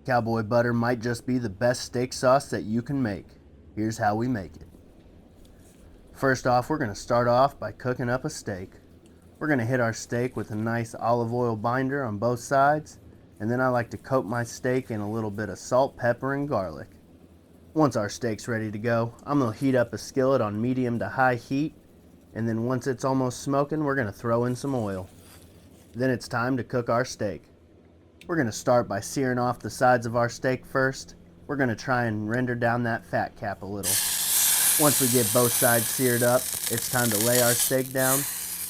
Cowboy Butter might just be the best steak sauce that you can make. Here's how we make it. First off, we're going to start off by cooking up a steak. We're going to hit our steak with a nice olive oil binder on both sides, and then I like to coat my steak in a little bit of salt, pepper, and garlic. Once our steak's ready to go, I'm going to heat up a skillet on medium to high heat, and then once it's almost smoking, we're going to throw in some oil. Then it's time to cook our steak. We're going to start by searing off the sides of our steak first. We're going to try and render down that fat cap a little. Once we get both sides seared up, it's time to lay our steak down,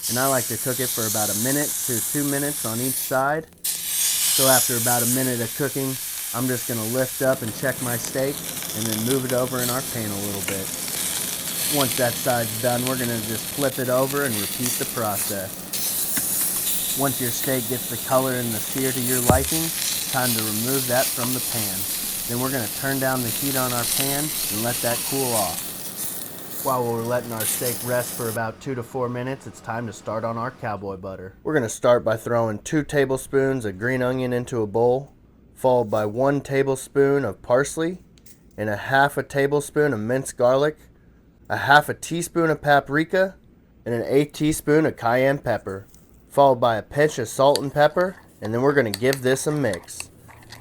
and I like to cook it for about 1 to 2 minutes on each side. So after about 1 minute of cooking, I'm just going to lift up and check my steak and then move it over in our pan a little bit. Once that side's done, we're going to just flip it over and repeat the process. Once your steak gets the color and the sear to your liking, it's time to remove that from the pan. Then we're going to turn down the heat on our pan and let that cool off. While we're letting our steak rest for about 2 to 4 minutes, it's time to start on our cowboy butter. We're going to start by throwing 2 tablespoons of green onion into a bowl, followed by 1 tablespoon of parsley, and a 1/2 tablespoon of minced garlic, a 1/2 teaspoon of paprika, and an 1/8 teaspoon of cayenne pepper, followed by a pinch of salt and pepper, and then we're going to give this a mix.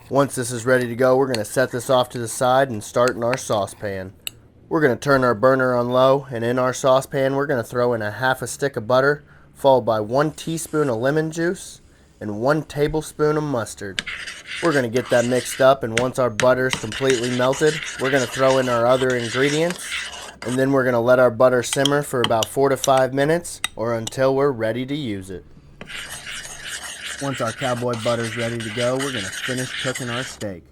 Once this is ready to go, we're going to set this off to the side and start in our saucepan. We're going to turn our burner on low, and in our saucepan we're going to throw in a 1/2 stick of butter, followed by 1 teaspoon of lemon juice and 1 tablespoon of mustard. We're going to get that mixed up, and once our butter is completely melted, we're going to throw in our other ingredients, and then we're going to let our butter simmer for about 4 to 5 minutes or until we're ready to use it. Once our cowboy butter is ready to go, we're going to finish cooking our steak.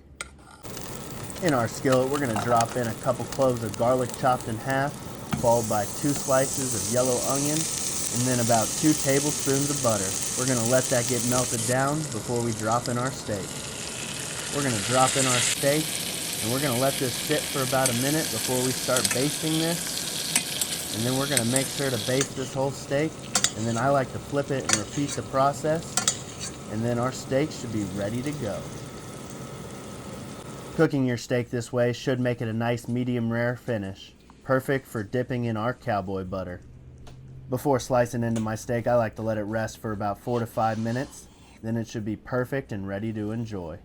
In our skillet, we're going to drop in a couple cloves of garlic chopped in half, followed by 2 slices of yellow onion, and then about 2 tablespoons of butter. We're going to let that get melted down before we drop in our steak. We're going to drop in our steak, and we're going to let this sit for about 1 minute before we start basting this. And then we're going to make sure to baste this whole steak, and then I like to flip it and repeat the process, and then our steak should be ready to go. Cooking your steak this way should make it a nice medium rare finish, perfect for dipping in our cowboy butter. Before slicing into my steak, I like to let it rest for about 4 to 5 minutes, then it should be perfect and ready to enjoy.